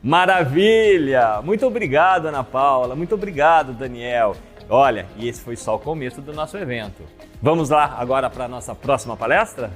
Maravilha! Muito obrigado, Ana Paula. Muito obrigado, Daniel. Olha, e esse foi só o começo do nosso evento. Vamos lá agora para a nossa próxima palestra?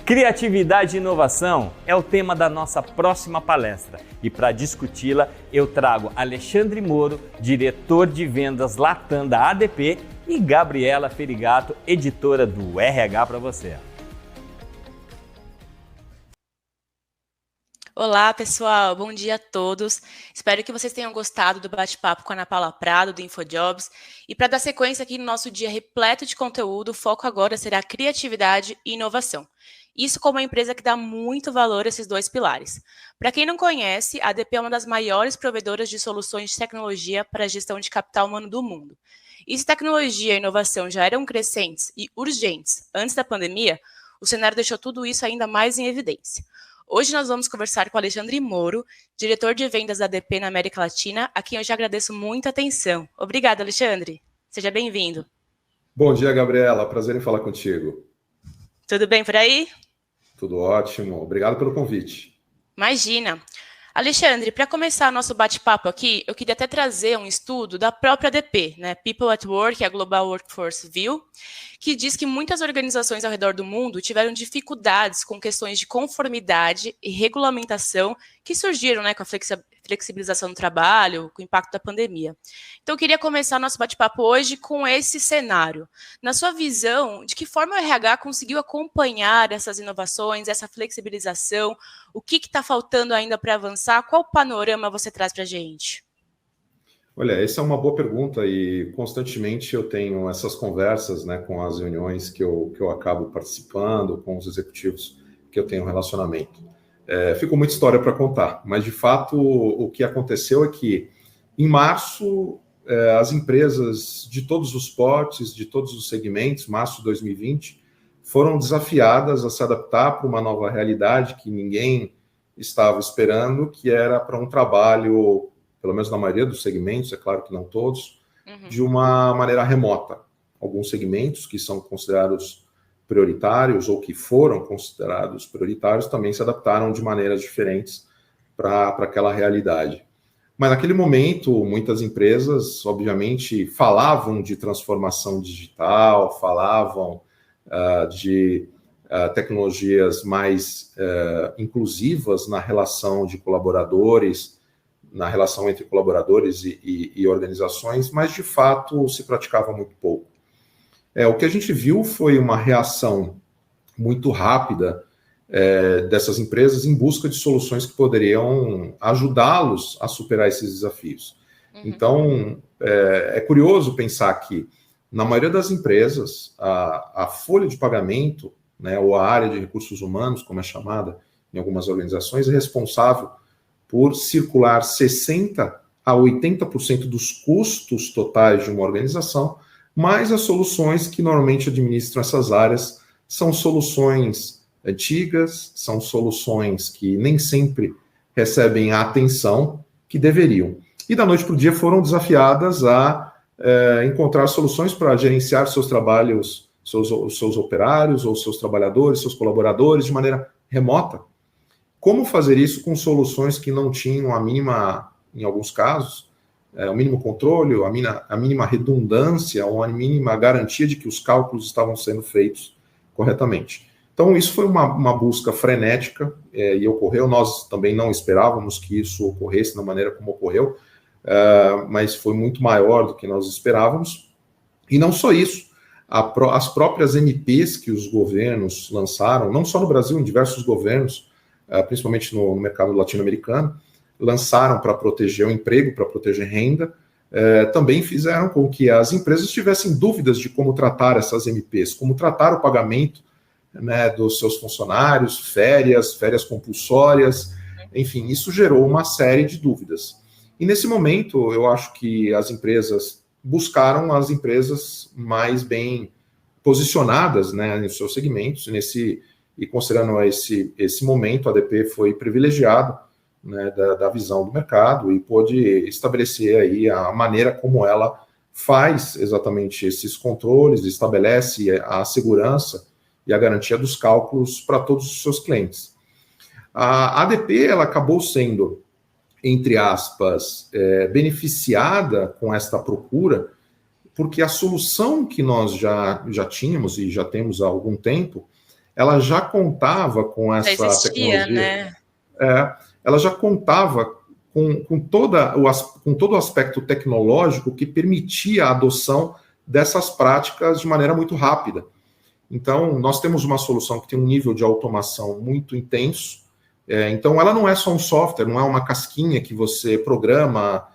Criatividade e inovação é o tema da nossa próxima palestra. E para discuti-la, eu trago Alexandre Moro, diretor de vendas Latam da ADP, e Gabriela Ferigato, editora do RH para você. Olá, pessoal. Bom dia a todos. Espero que vocês tenham gostado do bate-papo com a Ana Paula Prado, do InfoJobs. E para dar sequência aqui no nosso dia repleto de conteúdo, o foco agora será criatividade e inovação. Isso como uma empresa que dá muito valor a esses dois pilares. Para quem não conhece, a ADP é uma das maiores provedoras de soluções de tecnologia para a gestão de capital humano do mundo. E se tecnologia e inovação já eram crescentes e urgentes antes da pandemia, o cenário deixou tudo isso ainda mais em evidência. Hoje nós vamos conversar com o Alexandre Moro, diretor de vendas da ADP na América Latina, a quem eu já agradeço muito a atenção. Obrigada, Alexandre. Seja bem-vindo. Bom dia, Gabriela. Prazer em falar contigo. Tudo bem por aí? Tudo ótimo. Obrigado pelo convite. Imagina. Alexandre, para começar nosso bate-papo aqui, eu queria até trazer um estudo da própria ADP, né? People at Work, a Global Workforce View, que diz que muitas organizações ao redor do mundo tiveram dificuldades com questões de conformidade e regulamentação que surgiram, né, com a flexibilização do trabalho, com o impacto da pandemia. Então, eu queria começar nosso bate-papo hoje com esse cenário. Na sua visão, de que forma o RH conseguiu acompanhar essas inovações, essa flexibilização? O que está faltando ainda para avançar? Qual panorama você traz para a gente? Olha, essa é uma boa pergunta e constantemente eu tenho essas conversas, né, com as reuniões que eu acabo participando, com os executivos que eu tenho relacionamento. Ficou muita história para contar, mas de fato o que aconteceu é que em março as empresas de todos os portes, de todos os segmentos, março de 2020, foram desafiadas a se adaptar para uma nova realidade que ninguém estava esperando, que era para um trabalho, pelo menos na maioria dos segmentos, é claro que não todos, de uma maneira remota. Alguns segmentos que são considerados prioritários ou que foram considerados prioritários também se adaptaram de maneiras diferentes para aquela realidade. Mas naquele momento, muitas empresas, obviamente, falavam de transformação digital, falavam de tecnologias mais inclusivas na relação de colaboradores, na relação entre colaboradores e organizações, mas de fato se praticava muito pouco. O que a gente viu foi uma reação muito rápida dessas empresas em busca de soluções que poderiam ajudá-los a superar esses desafios. Então, é curioso pensar que, na maioria das empresas, a folha de pagamento, né, ou a área de recursos humanos, como é chamada em algumas organizações, é responsável por circular 60% a 80% dos custos totais de uma organização, mas as soluções que normalmente administram essas áreas são soluções antigas, são soluções que nem sempre recebem a atenção que deveriam. E da noite para o dia foram desafiadas a encontrar soluções para gerenciar seus trabalhos, seus operários ou seus trabalhadores, seus colaboradores de maneira remota. Como fazer isso com soluções que não tinham a mínima, em alguns casos, o mínimo controle, a mínima redundância, ou a mínima garantia de que os cálculos estavam sendo feitos corretamente. Então, isso foi uma busca frenética e ocorreu. Nós também não esperávamos que isso ocorresse da maneira como ocorreu, mas foi muito maior do que nós esperávamos. E não só isso, as próprias MPs que os governos lançaram, não só no Brasil, em diversos governos, principalmente no mercado latino-americano, lançaram para proteger o emprego, para proteger renda, também fizeram com que as empresas tivessem dúvidas de como tratar essas MPs, como tratar o pagamento, né, dos seus funcionários, férias compulsórias, enfim, isso gerou uma série de dúvidas. E nesse momento, eu acho que as empresas buscaram as empresas mais bem posicionadas, né, nos seus segmentos, e considerando esse momento, a ADP foi privilegiado, né, da visão do mercado e pôde estabelecer aí a maneira como ela faz exatamente esses controles, estabelece a segurança e a garantia dos cálculos para todos os seus clientes. A ADP ela acabou sendo, entre aspas, beneficiada com esta procura, porque a solução que nós já tínhamos e já temos há algum tempo, ela já contava com essa tecnologia. Né? Ela já contava com todo o aspecto tecnológico que permitia a adoção dessas práticas de maneira muito rápida. Então, nós temos uma solução que tem um nível de automação muito intenso. Então, ela não é só um software, não é uma casquinha que você programa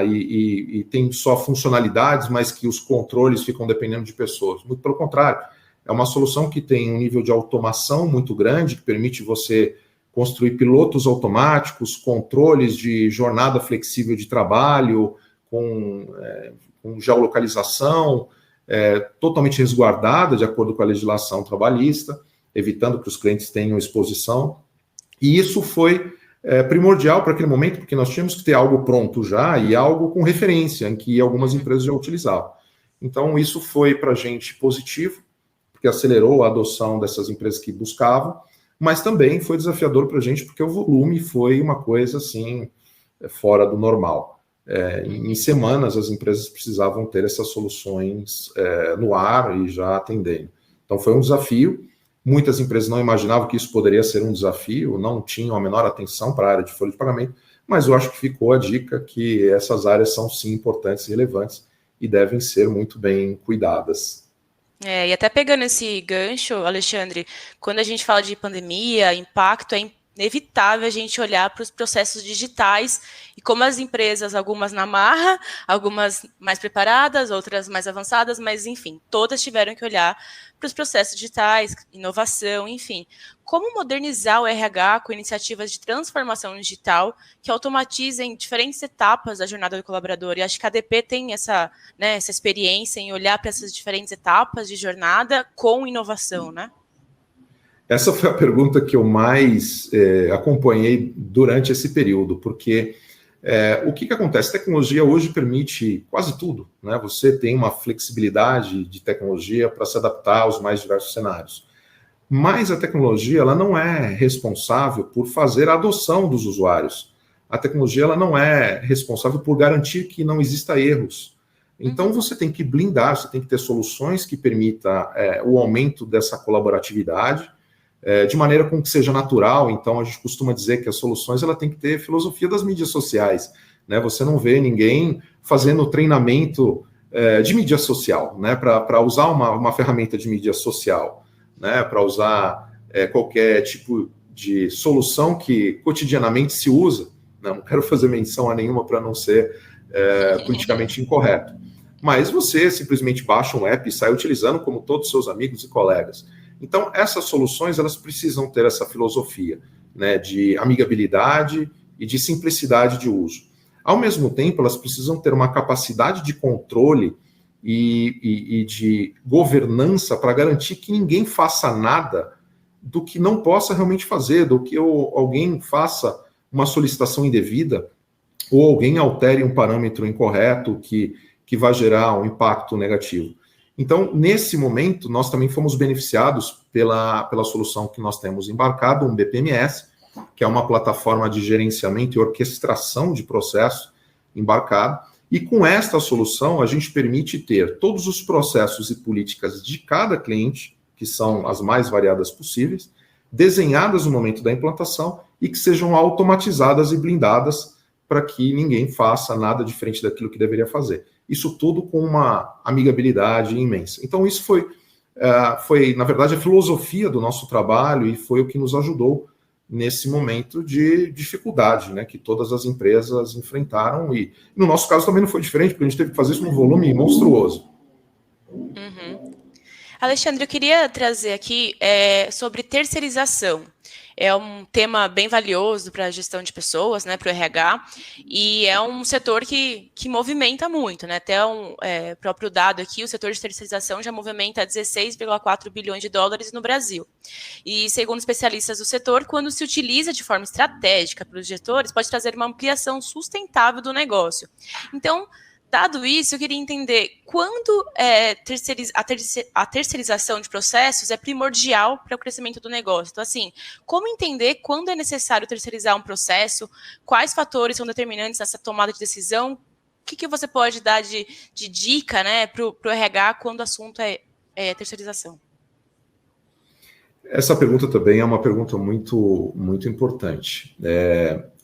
e tem só funcionalidades, mas que os controles ficam dependendo de pessoas. Muito pelo contrário, é uma solução que tem um nível de automação muito grande, que permite você construir pilotos automáticos, controles de jornada flexível de trabalho, com geolocalização, totalmente resguardada de acordo com a legislação trabalhista, evitando que os clientes tenham exposição. E isso foi primordial para aquele momento, porque nós tínhamos que ter algo pronto já e algo com referência, em que algumas empresas já utilizavam. Então, isso foi para a gente positivo, porque acelerou a adoção dessas empresas que buscavam, mas também foi desafiador para a gente, porque o volume foi uma coisa assim, fora do normal. Em semanas, as empresas precisavam ter essas soluções no ar e já atendendo. Então, foi um desafio. Muitas empresas não imaginavam que isso poderia ser um desafio, não tinham a menor atenção para a área de folha de pagamento, mas eu acho que ficou a dica que essas áreas são, sim, importantes e relevantes e devem ser muito bem cuidadas. E até pegando esse gancho, Alexandre, quando a gente fala de pandemia, impacto, é inevitável a gente olhar para os processos digitais e como as empresas, algumas na marra, algumas mais preparadas, outras mais avançadas, mas enfim, todas tiveram que olhar para os processos digitais, inovação, enfim. Como modernizar o RH com iniciativas de transformação digital que automatizem diferentes etapas da jornada do colaborador? E acho que a ADP tem essa experiência em olhar para essas diferentes etapas de jornada com inovação, né? Essa foi a pergunta que eu mais acompanhei durante esse período, porque o que acontece? A tecnologia hoje permite quase tudo, né? Você tem uma flexibilidade de tecnologia para se adaptar aos mais diversos cenários. Mas a tecnologia ela não é responsável por fazer a adoção dos usuários. A tecnologia ela não é responsável por garantir que não exista erros. Então, você tem que blindar, você tem que ter soluções que permitam o aumento dessa colaboratividade, de maneira com que seja natural. Então, a gente costuma dizer que as soluções ela tem que ter filosofia das mídias sociais, né? Você não vê ninguém fazendo treinamento de mídia social, né? Para usar uma ferramenta de mídia social, né? Para usar qualquer tipo de solução que cotidianamente se usa. Não quero fazer menção a nenhuma para não ser politicamente incorreto. Mas você simplesmente baixa um app e sai utilizando como todos os seus amigos e colegas. Então, essas soluções, elas precisam ter essa filosofia, né, de amigabilidade e de simplicidade de uso. Ao mesmo tempo, elas precisam ter uma capacidade de controle e de governança para garantir que ninguém faça nada do que não possa realmente fazer, do que alguém faça uma solicitação indevida ou alguém altere um parâmetro incorreto que vai gerar um impacto negativo. Então, nesse momento, nós também fomos beneficiados pela solução que nós temos embarcado, um BPMS, que é uma plataforma de gerenciamento e orquestração de processo embarcado, e com esta solução a gente permite ter todos os processos e políticas de cada cliente, que são as mais variadas possíveis, desenhadas no momento da implantação e que sejam automatizadas e blindadas para que ninguém faça nada diferente daquilo que deveria fazer. Isso tudo com uma amigabilidade imensa. Então, isso foi, na verdade, a filosofia do nosso trabalho e foi o que nos ajudou nesse momento de dificuldade, né, que todas as empresas enfrentaram. E no nosso caso também não foi diferente, porque a gente teve que fazer isso num volume monstruoso. Uhum. Alexandre, eu queria trazer aqui sobre terceirização. É um tema bem valioso para a gestão de pessoas, né, para o RH, e é um setor que movimenta muito, né? Até próprio dado aqui, o setor de terceirização já movimenta 16,4 bilhões de dólares no Brasil. E segundo especialistas do setor, quando se utiliza de forma estratégica pelos gestores, pode trazer uma ampliação sustentável do negócio. Então, dado isso, eu queria entender quando a terceirização de processos é primordial para o crescimento do negócio. Então, assim, como entender quando é necessário terceirizar um processo, quais fatores são determinantes nessa tomada de decisão, o que você pode dar de dica, né, para o RH quando o assunto é terceirização? Essa pergunta também é uma pergunta muito, muito importante.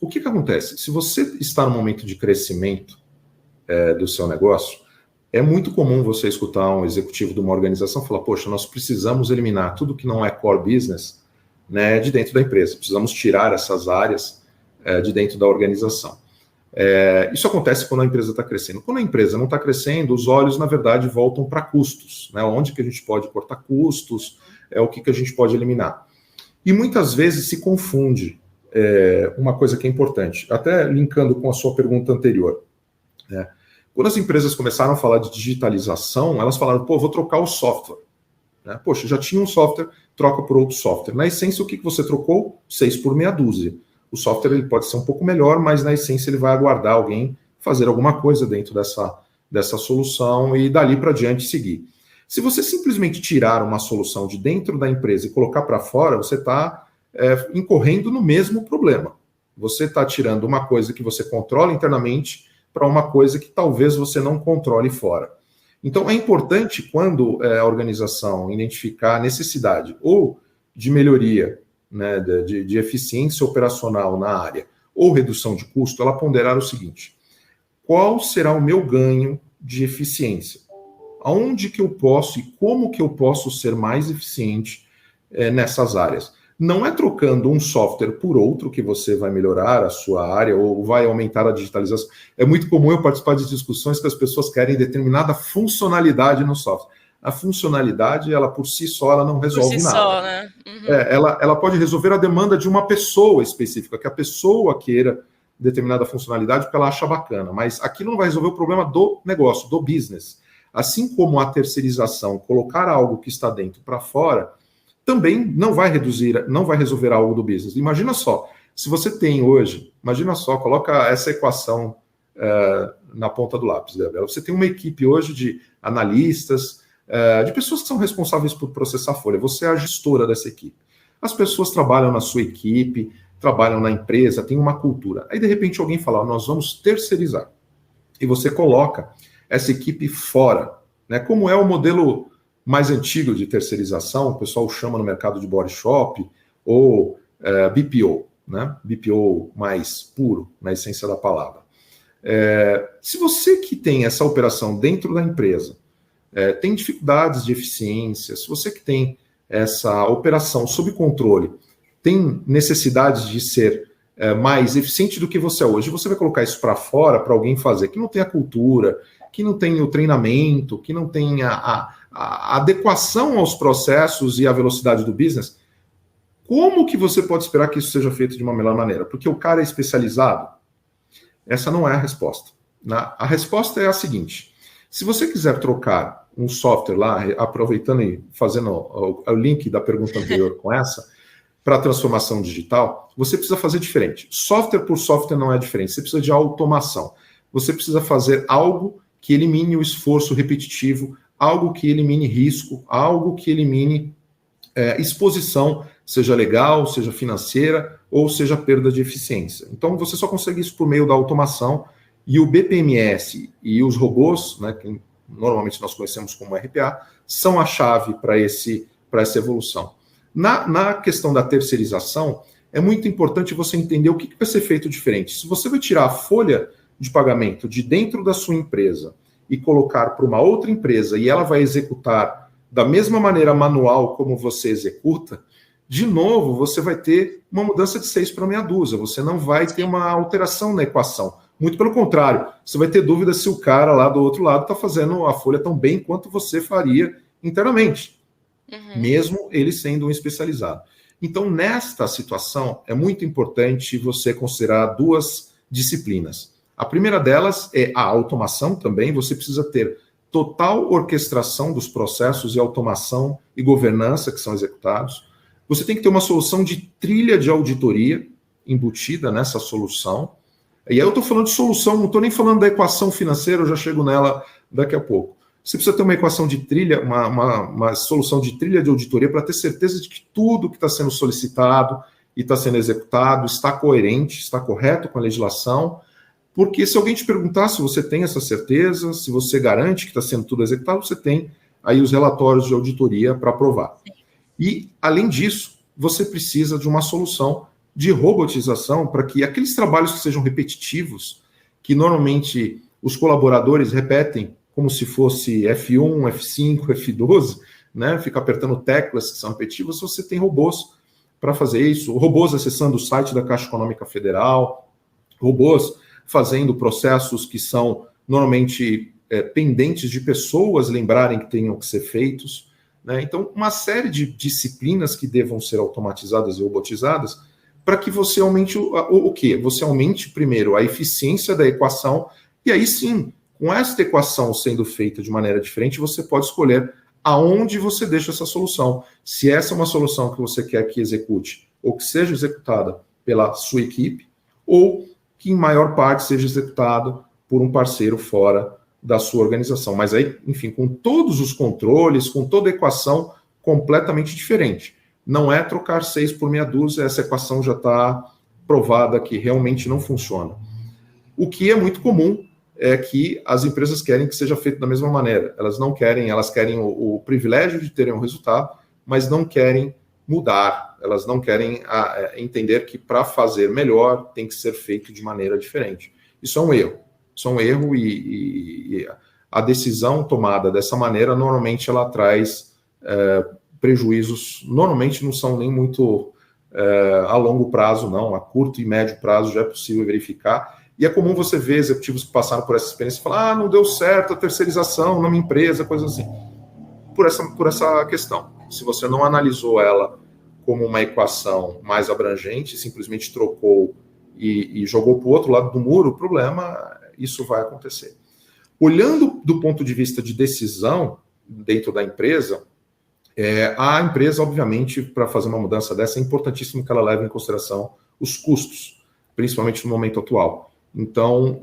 O que acontece? Se você está no momento de crescimento do seu negócio, é muito comum você escutar um executivo de uma organização falar, poxa, nós precisamos eliminar tudo que não é core business, né, de dentro da empresa, precisamos tirar essas áreas de dentro da organização. Isso acontece quando a empresa está crescendo. Quando a empresa não está crescendo, os olhos, na verdade, voltam para custos, né, onde que a gente pode cortar custos, o que a gente pode eliminar. E muitas vezes se confunde uma coisa que é importante, até linkando com a sua pergunta anterior, né? Quando as empresas começaram a falar de digitalização, elas falaram, pô, vou trocar o software. Né? Poxa, já tinha um software, troca por outro software. Na essência, o que você trocou? 6 por meia dúzia. O software ele pode ser um pouco melhor, mas na essência ele vai aguardar alguém fazer alguma coisa dentro dessa solução e dali para diante seguir. Se você simplesmente tirar uma solução de dentro da empresa e colocar para fora, você está incorrendo no mesmo problema. Você está tirando uma coisa que você controla internamente para uma coisa que talvez você não controle fora. Então, é importante, quando a organização identificar a necessidade ou de melhoria, né, de eficiência operacional na área, ou redução de custo, ela ponderar o seguinte: qual será o meu ganho de eficiência? Aonde que eu posso e como que eu posso ser mais eficiente nessas áreas? Não é trocando um software por outro que você vai melhorar a sua área ou vai aumentar a digitalização. É muito comum eu participar de discussões que as pessoas querem determinada funcionalidade no software. A funcionalidade, ela por si só, ela não resolve nada. Só, né? Uhum. Ela pode resolver a demanda de uma pessoa específica, que a pessoa queira determinada funcionalidade porque ela acha bacana, mas aquilo não vai resolver o problema do negócio, do business. Assim como a terceirização, colocar algo que está dentro para fora, também não vai resolver algo do business. Imagina só, se você tem hoje, coloca essa equação na ponta do lápis, Gabriela. Você tem uma equipe hoje de analistas, de pessoas que são responsáveis por processar folha. Você é a gestora dessa equipe. As pessoas trabalham na sua equipe, trabalham na empresa, tem uma cultura. Aí, de repente, alguém fala, nós vamos terceirizar. E você coloca essa equipe fora, né? Como é o modelo mais antigo de terceirização, o pessoal chama no mercado de body shop, ou BPO, né? BPO mais puro, na essência da palavra. Se você que tem essa operação dentro da empresa, tem dificuldades de eficiência, se você que tem essa operação sob controle, tem necessidades de ser mais eficiente do que você é hoje, você vai colocar isso para fora para alguém fazer, que não tem a cultura, que não tem o treinamento, que não tem a adequação aos processos e à velocidade do business, como que você pode esperar que isso seja feito de uma melhor maneira? Porque o cara é especializado? Essa não é a resposta. A resposta é a seguinte: se você quiser trocar um software lá, aproveitando e fazendo o link da pergunta anterior com essa, para a transformação digital, você precisa fazer diferente. Software por software não é diferente, você precisa de automação. Você precisa fazer algo que elimine o esforço repetitivo, algo que elimine risco, algo que elimine exposição, seja legal, seja financeira, ou seja perda de eficiência. Então, você só consegue isso por meio da automação, e o BPMS e os robôs, né, que normalmente nós conhecemos como RPA, são a chave para essa evolução. Na questão da terceirização, é muito importante você entender o que vai ser feito diferente. Se você vai tirar a folha de pagamento de dentro da sua empresa e colocar para uma outra empresa e ela vai executar da mesma maneira manual como você executa, de novo, você vai ter uma mudança de 6 para meia dúzia. Você não vai ter uma alteração na equação. Muito pelo contrário, você vai ter dúvida se o cara lá do outro lado está fazendo a folha tão bem quanto você faria internamente, mesmo ele sendo um especializado. Então, nesta situação, é muito importante você considerar duas disciplinas. A primeira delas é a automação também. Você precisa ter total orquestração dos processos e automação e governança que são executados. Você tem que ter uma solução de trilha de auditoria embutida nessa solução. E aí eu estou falando de solução, não estou nem falando da equação financeira, eu já chego nela daqui a pouco. Você precisa ter uma equação de trilha, uma solução de trilha de auditoria para ter certeza de que tudo que está sendo solicitado e está sendo executado está coerente, está correto com a legislação. Porque se alguém te perguntar se você tem essa certeza, se você garante que está sendo tudo executado, você tem aí os relatórios de auditoria para provar. E, além disso, você precisa de uma solução de robotização para que aqueles trabalhos que sejam repetitivos, que normalmente os colaboradores repetem como se fosse F1, F5, F12, né? Fica apertando teclas que são repetitivas, você tem robôs para fazer isso, robôs acessando o site da Caixa Econômica Federal, robôs fazendo processos que são normalmente pendentes de pessoas lembrarem que tenham que ser feitos, né? Então, uma série de disciplinas que devam ser automatizadas e robotizadas para que você aumente o quê? Você aumente primeiro a eficiência da equação e aí sim, com esta equação sendo feita de maneira diferente, você pode escolher aonde você deixa essa solução. Se essa é uma solução que você quer que execute ou que seja executada pela sua equipe ou que em maior parte seja executado por um parceiro fora da sua organização. Mas aí, enfim, com todos os controles, com toda a equação completamente diferente. Não é trocar 6 por meia dúzia, essa equação já está provada que realmente não funciona. O que é muito comum é que as empresas querem que seja feito da mesma maneira. Elas não querem, elas querem o privilégio de terem um resultado, mas não querem mudar, elas não querem entender que para fazer melhor tem que ser feito de maneira diferente. Isso é um erro. Isso é um erro e a decisão tomada dessa maneira, normalmente ela traz prejuízos, normalmente não são nem muito a longo prazo, não, a curto e médio prazo já é possível verificar. E é comum você ver executivos que passaram por essa experiência e falar, não deu certo a terceirização na minha empresa, coisas assim. Por essa questão. Se você não analisou ela como uma equação mais abrangente, simplesmente trocou e jogou para o outro lado do muro, o problema, isso vai acontecer. Olhando do ponto de vista de decisão dentro da empresa, a empresa, obviamente, para fazer uma mudança dessa, é importantíssimo que ela leve em consideração os custos, principalmente no momento atual. Então,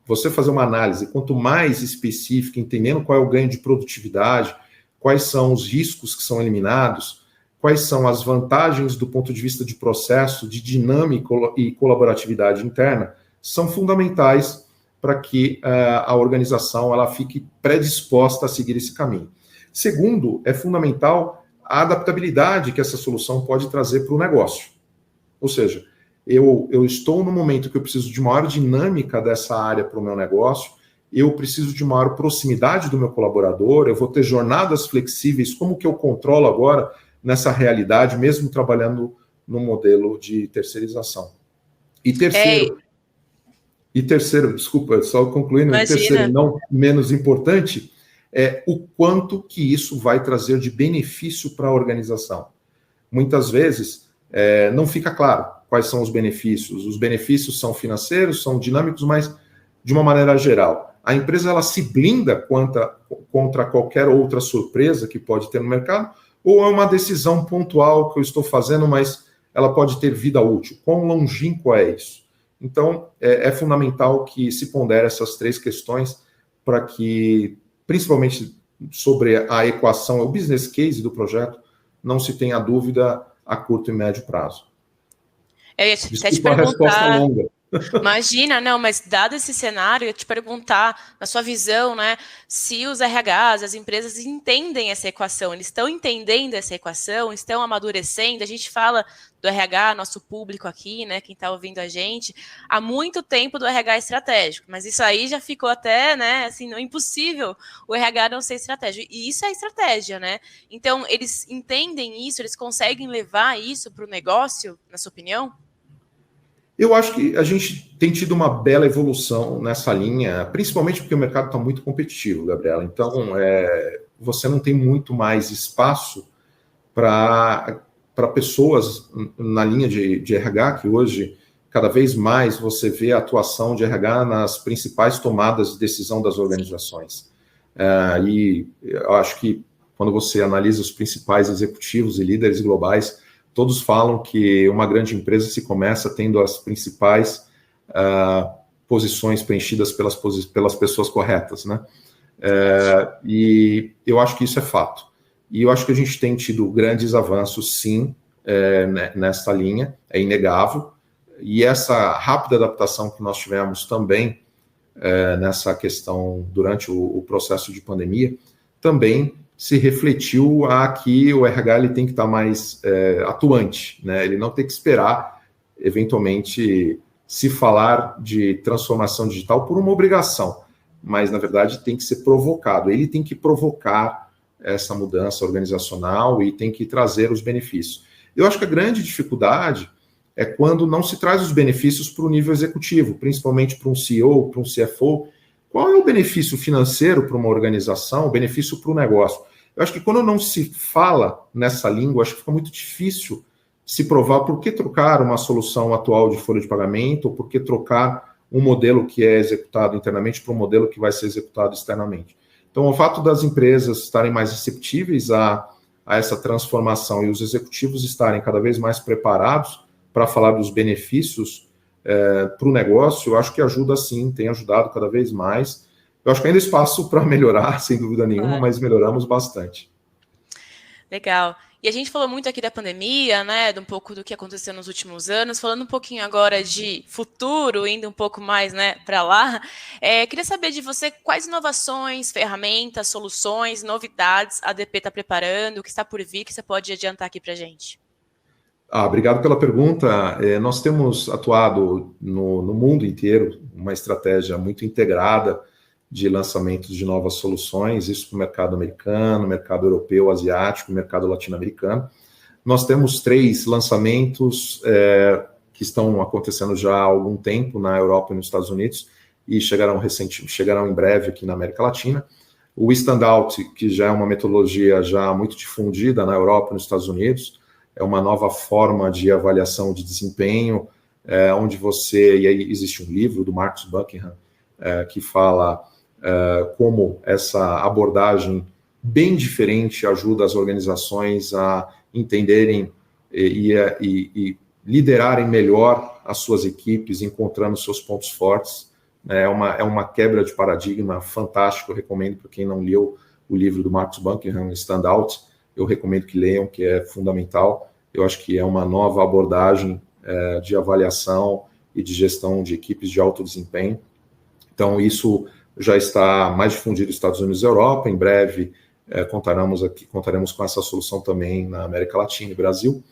você fazer uma análise, quanto mais específica, entendendo qual é o ganho de produtividade, quais são os riscos que são eliminados, quais são as vantagens do ponto de vista de processo, de dinâmica e colaboratividade interna, são fundamentais para que a organização ela fique predisposta a seguir esse caminho. Segundo, é fundamental a adaptabilidade que essa solução pode trazer para o negócio. Ou seja, eu estou no momento que eu preciso de maior dinâmica dessa área para o meu negócio, eu preciso de maior proximidade do meu colaborador, eu vou ter jornadas flexíveis, como que eu controlo agora nessa realidade, mesmo trabalhando no modelo de terceirização. E terceiro, desculpa, só concluindo, e terceiro, não menos importante, é o quanto que isso vai trazer de benefício para a organização. Muitas vezes não fica claro quais são os benefícios. Os benefícios são financeiros, são dinâmicos, mas de uma maneira geral. A empresa ela se blinda contra qualquer outra surpresa que pode ter no mercado, ou é uma decisão pontual que eu estou fazendo, mas ela pode ter vida útil. Quão longínquo é isso? Então, é fundamental que se pondere essas três questões para que, principalmente sobre a equação, o business case do projeto, não se tenha dúvida a curto e médio prazo. Eu ia até te perguntar, a resposta longa. Imagina, não, mas dado esse cenário, eu ia te perguntar, na sua visão, né, se os RHs, as empresas entendem essa equação, eles estão entendendo essa equação, estão amadurecendo. A gente fala do RH, nosso público aqui, né, quem está ouvindo a gente, há muito tempo do RH estratégico, mas isso aí já ficou até, né, assim, não é impossível o RH não ser estratégico, e isso é estratégia, né? Então, eles entendem isso, eles conseguem levar isso para o negócio, na sua opinião? Eu acho que a gente tem tido uma bela evolução nessa linha, principalmente porque o mercado está muito competitivo, Gabriela. Então, você não tem muito mais espaço para pessoas na linha de RH, que hoje, cada vez mais, você vê a atuação de RH nas principais tomadas de decisão das organizações. E eu acho que quando você analisa os principais executivos e líderes globais, todos falam que uma grande empresa se começa tendo as principais posições preenchidas pelas pessoas corretas, né? E eu acho que isso é fato. E eu acho que a gente tem tido grandes avanços, sim, nessa linha, é inegável. E essa rápida adaptação que nós tivemos também nessa questão durante o processo de pandemia, também se refletiu a que o RH ele tem que estar mais atuante, né? Ele não tem que esperar, eventualmente, se falar de transformação digital por uma obrigação, mas, na verdade, tem que ser provocado. Ele tem que provocar essa mudança organizacional e tem que trazer os benefícios. Eu acho que a grande dificuldade é quando não se traz os benefícios para o nível executivo, principalmente para um CEO, para um CFO. Qual é o benefício financeiro para uma organização, o benefício para o negócio? Eu acho que quando não se fala nessa língua, acho que fica muito difícil se provar por que trocar uma solução atual de folha de pagamento ou por que trocar um modelo que é executado internamente para um modelo que vai ser executado externamente. Então, o fato das empresas estarem mais receptíveis a essa transformação e os executivos estarem cada vez mais preparados para falar dos benefícios para o negócio, eu acho que ajuda sim, tem ajudado cada vez mais. Eu acho que ainda há espaço para melhorar, sem dúvida nenhuma, claro, mas melhoramos bastante. Legal. E a gente falou muito aqui da pandemia, né, de um pouco do que aconteceu nos últimos anos, falando um pouquinho agora de futuro, indo um pouco mais, né, para lá. Queria saber de você quais inovações, ferramentas, soluções, novidades a ADP está preparando, o que está por vir, que você pode adiantar aqui para a gente. Obrigado pela pergunta. Nós temos atuado no mundo inteiro uma estratégia muito integrada de lançamentos de novas soluções, isso para o mercado americano, mercado europeu, asiático, mercado latino-americano. Nós temos 3 lançamentos que estão acontecendo já há algum tempo na Europa e nos Estados Unidos e chegarão em breve aqui na América Latina. O Standout, que já é uma metodologia já muito difundida na Europa e nos Estados Unidos, é uma nova forma de avaliação de desempenho, onde e aí existe um livro do Marcus Buckingham que fala como essa abordagem bem diferente ajuda as organizações a entenderem e liderarem melhor as suas equipes, encontrando seus pontos fortes. É uma quebra de paradigma fantástico, eu recomendo para quem não leu o livro do Marcus Buckingham, Standout, eu recomendo que leiam, que é fundamental. Eu acho que é uma nova abordagem de avaliação e de gestão de equipes de alto desempenho. Então, isso já está mais difundido nos Estados Unidos e Europa. Em breve, contaremos com essa solução também na América Latina e Brasil.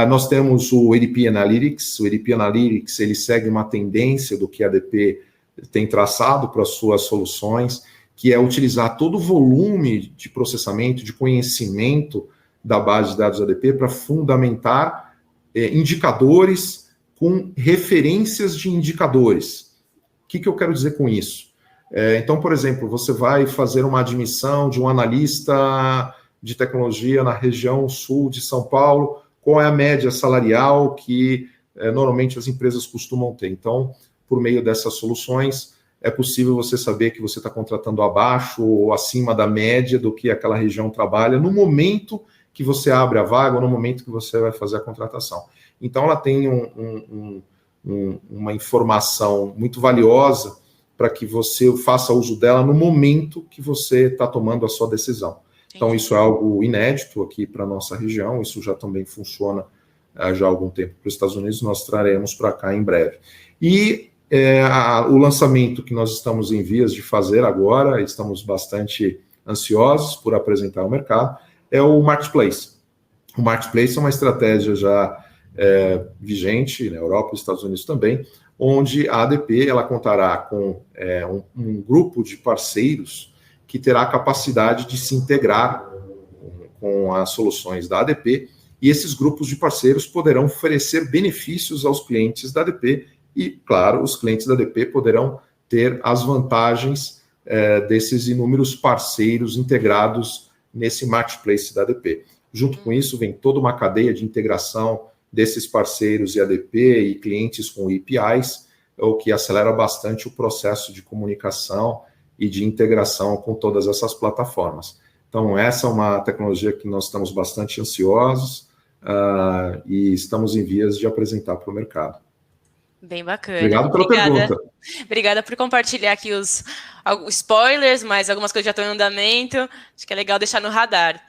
Nós temos o ADP Analytics. O ADP Analytics ele segue uma tendência do que a ADP tem traçado para as suas soluções, que é utilizar todo o volume de processamento, de conhecimento da base de dados ADP para fundamentar indicadores com referências de indicadores. O que eu quero dizer com isso? Então, por exemplo, você vai fazer uma admissão de um analista de tecnologia na região sul de São Paulo, qual é a média salarial que normalmente as empresas costumam ter. Então, por meio dessas soluções, é possível você saber que você está contratando abaixo ou acima da média do que aquela região trabalha no momento que você abre a vaga ou no momento que você vai fazer a contratação. Então, ela tem uma informação muito valiosa para que você faça uso dela no momento que você está tomando a sua decisão. Então, isso é algo inédito aqui para a nossa região, isso já também funciona já há algum tempo para os Estados Unidos, nós traremos para cá em breve. E o lançamento que nós estamos em vias de fazer agora, estamos bastante ansiosos por apresentar ao mercado, é o Marketplace. O Marketplace é uma estratégia já vigente na Europa e Estados Unidos também, onde a ADP ela contará com um grupo de parceiros que terá a capacidade de se integrar com as soluções da ADP, e esses grupos de parceiros poderão oferecer benefícios aos clientes da ADP e, claro, os clientes da ADP poderão ter as vantagens desses inúmeros parceiros integrados nesse marketplace da ADP. Junto com isso, vem toda uma cadeia de integração desses parceiros e ADP e clientes com APIs, o que acelera bastante o processo de comunicação e de integração com todas essas plataformas. Então, essa é uma tecnologia que nós estamos bastante ansiosos e estamos em vias de apresentar para o mercado. Bem bacana. Obrigado pela pergunta. Obrigada por compartilhar aqui os spoilers, mas algumas coisas já estão em andamento. Acho que é legal deixar no radar.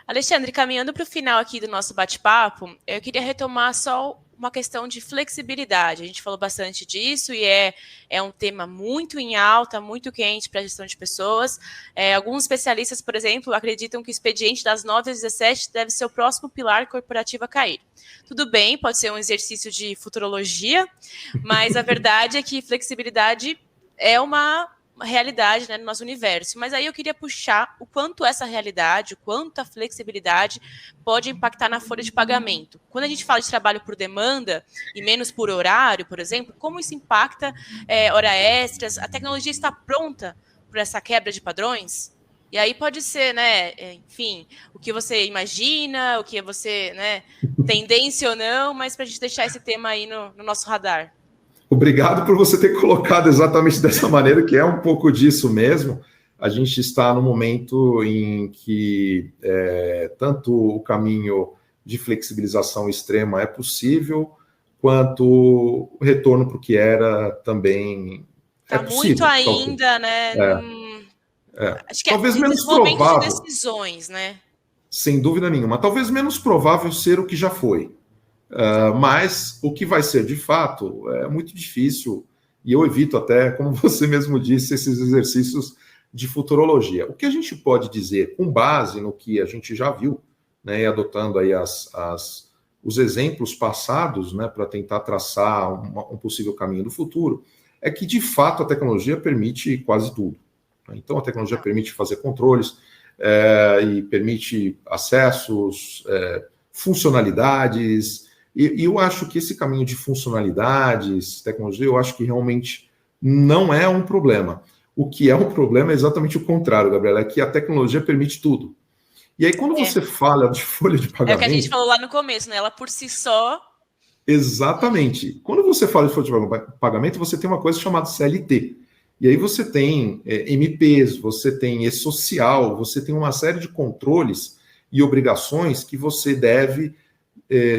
Alexandre, caminhando para o final aqui do nosso bate-papo, eu queria retomar só uma questão de flexibilidade. A gente falou bastante disso e é um tema muito em alta, muito quente para a gestão de pessoas. Alguns especialistas, por exemplo, acreditam que o expediente das 9 às 17 deve ser o próximo pilar corporativo a cair. Tudo bem, pode ser um exercício de futurologia, mas a verdade é que flexibilidade é uma realidade, né, no nosso universo. Mas aí eu queria puxar o quanto essa realidade, o quanto a flexibilidade pode impactar na folha de pagamento. Quando a gente fala de trabalho por demanda e menos por horário, por exemplo, como isso impacta hora extras? A tecnologia está pronta para essa quebra de padrões? E aí pode ser, né, enfim, o que você imagina, o que você, né, tendência ou não, mas para a gente deixar esse tema aí no nosso radar. Obrigado por você ter colocado exatamente dessa maneira, que é um pouco disso mesmo. A gente está no momento em que tanto o caminho de flexibilização extrema é possível, quanto o retorno para o que era também é possível. Muito ainda, né? Acho que talvez menos provável. De decisões, né? Sem dúvida nenhuma. Talvez menos provável ser o que já foi. Mas o que vai ser de fato é muito difícil, e eu evito até, como você mesmo disse, esses exercícios de futurologia. O que a gente pode dizer, com base no que a gente já viu, né, e adotando aí os exemplos passados, né, para tentar traçar um possível caminho do futuro, é que de fato a tecnologia permite quase tudo. Então a tecnologia permite fazer controles e permite acessos, funcionalidades. E eu acho que esse caminho de funcionalidades, tecnologia, eu acho que realmente não é um problema. O que é um problema é exatamente o contrário, Gabriela, é que a tecnologia permite tudo. E aí, quando você fala de folha de pagamento... É o que a gente falou lá no começo, né? Ela por si só... Exatamente. Quando você fala de folha de pagamento, você tem uma coisa chamada CLT. E aí você tem MPs, você tem E-Social, você tem uma série de controles e obrigações que você deve...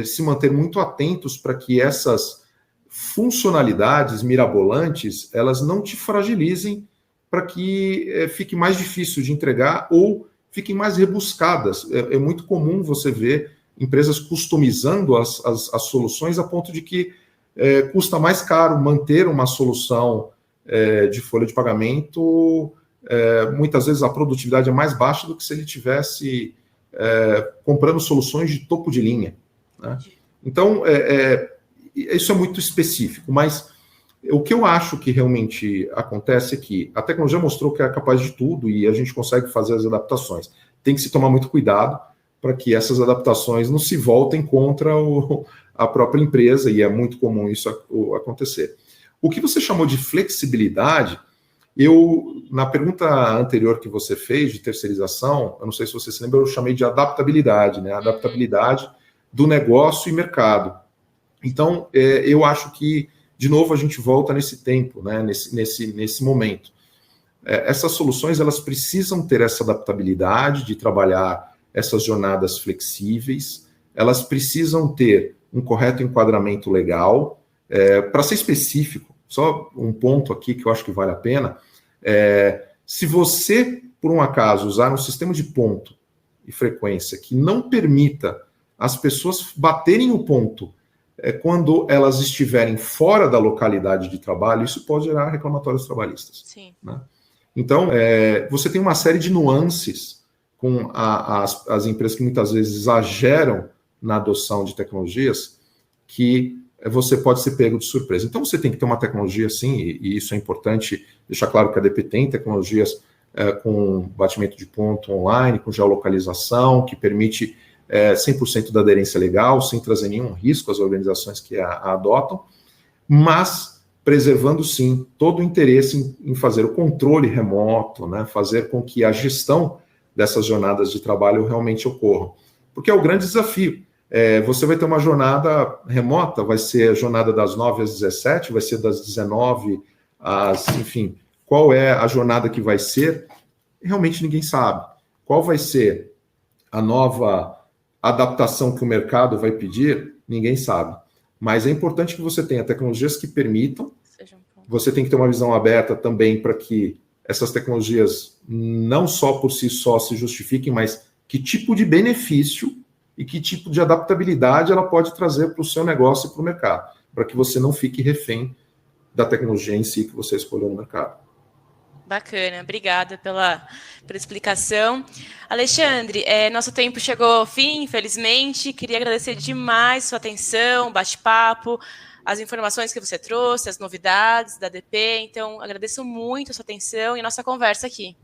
se manter muito atentos para que essas funcionalidades mirabolantes, elas não te fragilizem para que fique mais difícil de entregar ou fiquem mais rebuscadas. É muito comum você ver empresas customizando as soluções a ponto de que custa mais caro manter uma solução de folha de pagamento, muitas vezes a produtividade é mais baixa do que se ele tivesse comprando soluções de topo de linha, né? Então, isso é muito específico, mas o que eu acho que realmente acontece é que a tecnologia mostrou que é capaz de tudo e a gente consegue fazer as adaptações. Tem que se tomar muito cuidado para que essas adaptações não se voltem contra a própria empresa, e é muito comum isso acontecer. O que você chamou de flexibilidade, na pergunta anterior que você fez de terceirização, eu não sei se você se lembra, eu chamei de adaptabilidade, né? Adaptabilidade do negócio e mercado. Então, eu acho que, de novo, a gente volta nesse tempo, né? nesse momento. Essas soluções, elas precisam ter essa adaptabilidade de trabalhar essas jornadas flexíveis, elas precisam ter um correto enquadramento legal. Para ser específico, só um ponto aqui que eu acho que vale a pena, se você, por um acaso, usar um sistema de ponto e frequência que não permita as pessoas baterem o ponto quando elas estiverem fora da localidade de trabalho, isso pode gerar reclamatórios trabalhistas. Sim. Né? Então, você tem uma série de nuances com as empresas que muitas vezes exageram na adoção de tecnologias que você pode ser pego de surpresa. Então, você tem que ter uma tecnologia, sim, e isso é importante deixar claro que a ADP tem tecnologias com batimento de ponto online, com geolocalização, que permite 100% da aderência legal, sem trazer nenhum risco às organizações que a adotam, mas preservando, sim, todo o interesse em fazer o controle remoto, né, fazer com que a gestão dessas jornadas de trabalho realmente ocorram. Porque é o grande desafio. Você vai ter uma jornada remota, vai ser a jornada das 9 às 17, vai ser das 19 às... Enfim, qual é a jornada que vai ser? Realmente ninguém sabe. Qual vai ser a nova adaptação que o mercado vai pedir? Ninguém sabe. Mas é importante que você tenha tecnologias que permitam. Você tem que ter uma visão aberta também para que essas tecnologias não só por si só se justifiquem, mas que tipo de benefício e que tipo de adaptabilidade ela pode trazer para o seu negócio e para o mercado, para que você não fique refém da tecnologia em si que você escolheu no mercado. Bacana, obrigada pela explicação. Alexandre, nosso tempo chegou ao fim, infelizmente. Queria agradecer demais sua atenção, bate-papo, as informações que você trouxe, as novidades da ADP. Então, agradeço muito a sua atenção e a nossa conversa aqui.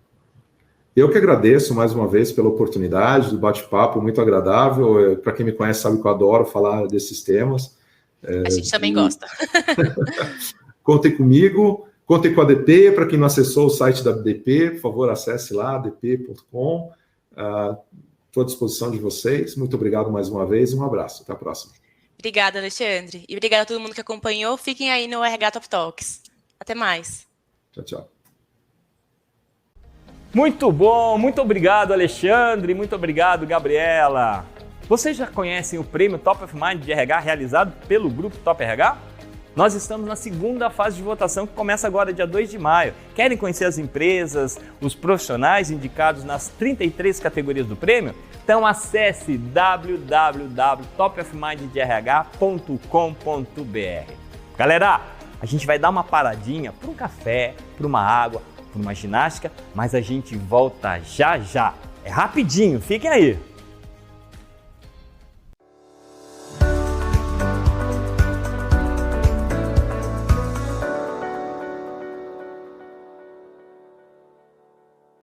Eu que agradeço mais uma vez pela oportunidade do bate-papo, muito agradável. Para quem me conhece sabe que eu adoro falar desses temas. A gente também gosta. Contem comigo, contem com a ADP. Para quem não acessou o site da ADP, por favor, acesse lá, adp.com. Estou à disposição de vocês. Muito obrigado mais uma vez e um abraço. Até a próxima. Obrigada, Alexandre. E obrigada a todo mundo que acompanhou. Fiquem aí no RH Top Talks. Até mais. Tchau, tchau. Muito bom, muito obrigado, Alexandre, muito obrigado, Gabriela. Vocês já conhecem o prêmio Top of Mind de RH realizado pelo Grupo Top RH? Nós estamos na segunda fase de votação que começa agora, dia 2 de maio. Querem conhecer as empresas, os profissionais indicados nas 33 categorias do prêmio? Então acesse www.topofminddrh.com.br. Galera, a gente vai dar uma paradinha para um café, para uma água, por uma ginástica, mas a gente volta já já. É rapidinho, fiquem aí!